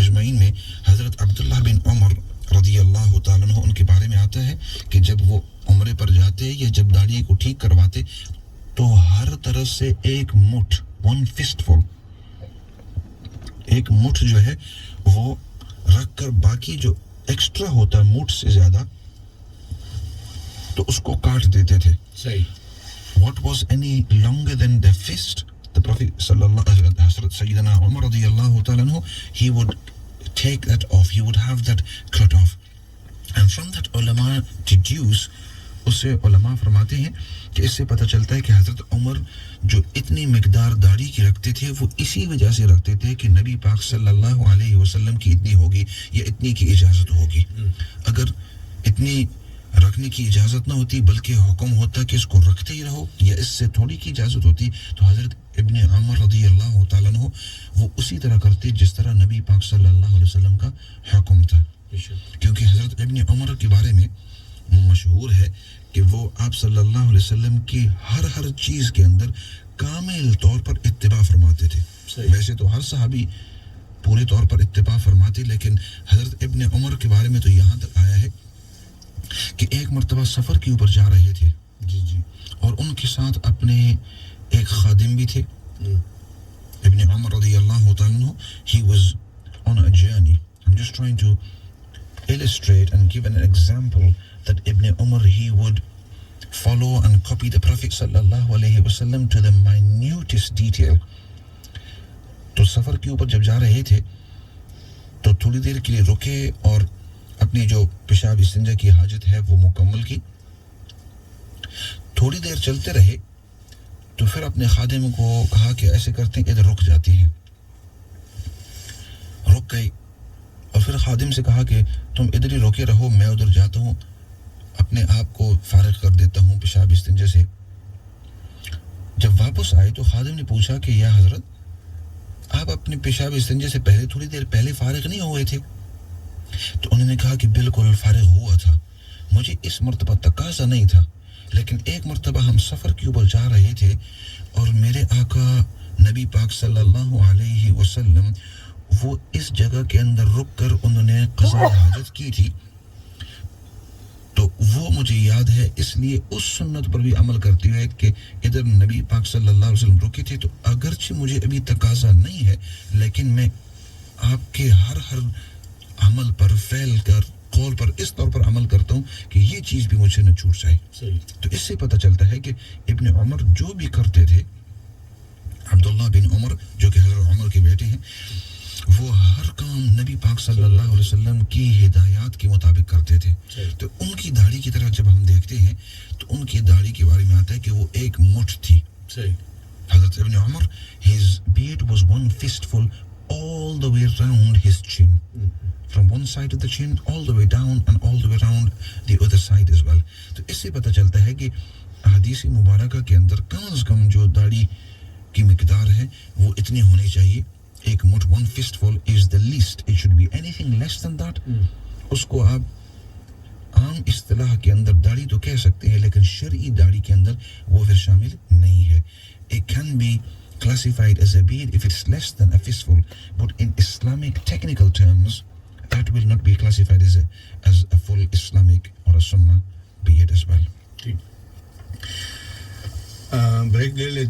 مجمعین میں حضرت عبداللہ بن عمر رضی اللہ تعالیٰ عنہ ان کے بارے میں آتا ہے کہ جب وہ عمرے پر جاتے یا جب داڑھی کو ٹھیک کرواتے تو ہر طرف سے ایک مٹھ ون فسٹ فل ایک مٹھ جو ہے وہ رکھ کر باقی جو ایکسٹرا ہوتا ہے مٹھ سے زیادہ تو اس کو کاٹ دیتے تھے. صحیح. What was any longer than the fist, the Prophet sallallahu alaihi wasallam, Hazrat Sayyidina Umar radiyallahu ta'ala anhu, he would take that off, he would have that cut off. And from that ulama deduce, اسے علماء فرماتے ہیں کہ اس سے پتہ چلتا ہے کہ حضرت عمر جو اتنی مقدار داڑھی کی رکھتے تھے وہ اسی وجہ سے رکھتے تھے کہ نبی پاک صلی اللہ علیہ وسلم کی اتنی ہوگی یا اتنی کی اجازت ہوگی. اگر اتنی رکھنے کی اجازت نہ ہوتی بلکہ حکم ہوتا کہ اس کو رکھتے ہی رہو یا اس سے تھوڑی کی اجازت ہوتی تو حضرت ابن عمر رضی اللہ تعالیٰ عنہ وہ اسی طرح کرتے جس طرح نبی پاک صلی اللہ علیہ وسلم کا حکم تھا. کیونکہ حضرت ابن عمر کے بارے میں مشہور ہے کہ وہ آپ صلی اللہ علیہ وسلم کی ہر چیز کے اندر کامل طور پر اتباع فرماتے تھے. ویسے تو ہر صحابی پورے طور پر اتباع فرماتے لیکن حضرت ابن عمر کے بارے میں تو یہاں تک آیا ہے کہ ایک مرتبہ سفر کے اوپر جا رہے تھے اور ان کے ساتھ اپنے ایک خادم بھی تھے. ابن عمر رضی اللہ تعالیٰ عنہ he was on a journey. I'm just trying to illustrate and give an example that Ibn Umar he would follow and copy the Prophet sallallahu alayhi wasallam to the minutest detail. تو سفر کے اوپر جب جا رہے تھے تو تھوڑی دیر کے لیے رکے اور اپنی جو پیشاب استنجا کی حاجت ہے وہ مکمل کی. تھوڑی دیر چلتے رہے تو پھر اپنے خادم کو کہا کہ ایسے کرتے ہیں ادھر رک جاتے ہیں. رک گئے اور پھر خادم سے کہا کہ تم ادھر ہی روکے رہو میں ادھر جاتا ہوں اپنے آپ کو فارغ کر دیتا ہوں پیشاب استنجا سے. جب واپس آئے تو خادم نے پوچھا کہ یا حضرت آپ اپنے پیشاب استنجا سے پہلے تھوڑی دیر پہلے فارغ نہیں ہوئے تھے؟ تو انہوں نے کہا کہ بالکل فارغ ہوا تھا, مجھے اس مرتبہ تقاضا نہیں تھا لیکن ایک مرتبہ ہم سفر کے اوپر جا رہے تھے اور میرے آقا نبی پاک صلی اللہ علیہ وسلم وہ اس جگہ کے اندر رک کر انہوں نے قضاء حاجت کی تھی تو وہ مجھے یاد ہے, اس لیے اس سنت پر بھی عمل کرتے ہوئے کہ ادھر نبی پاک صلی اللہ علیہ وسلم رکے تھے تو اگرچہ مجھے ابھی تقاضا نہیں ہے لیکن میں آپ کے ہر عمل پر فعل کر قول پر اس طور پر عمل کرتا ہوں کہ یہ چیز بھی مجھے نہ چھوٹ جائے. تو اس سے پتہ چلتا ہے کہ ابن عمر جو بھی کرتے تھے, عبداللہ بن عمر جو کہ حضرت عمر کے بیٹے ہیں, وہ ہر کام نبی پاک صلی اللہ علیہ وسلم کی ہدایات کے مطابق کرتے تھے. تو ان کی داڑھی کی طرح جب ہم دیکھتے ہیں تو ان کی داڑھی کے بارے میں آتا ہے کہ وہ ایک مٹھ تھی. حضرت ابن عمر his beard was one fistful all the way around his chin, from one side of the chin all the way down and all the way around the other side as well. تو اس سے پتہ چلتا ہے کہ حدیث مبارکہ کے اندر کم از کم جو داڑھی کی مقدار ہے وہ اتنی ہونی چاہیے. ایک مٹھ one fistful is the least, it should be anything less than that. اس کو آپ عام اصطلاح کے اندر داڑھی تو کہہ سکتے ہیں لیکن شرعی داڑھی کے اندر وہ پھر شامل نہیں ہے. It can be classified as a beard if it's less than a fistful, but in Islamic technical terms that will not be classified as a full Islamic or a Sunnah beard as well. Break لے لیتے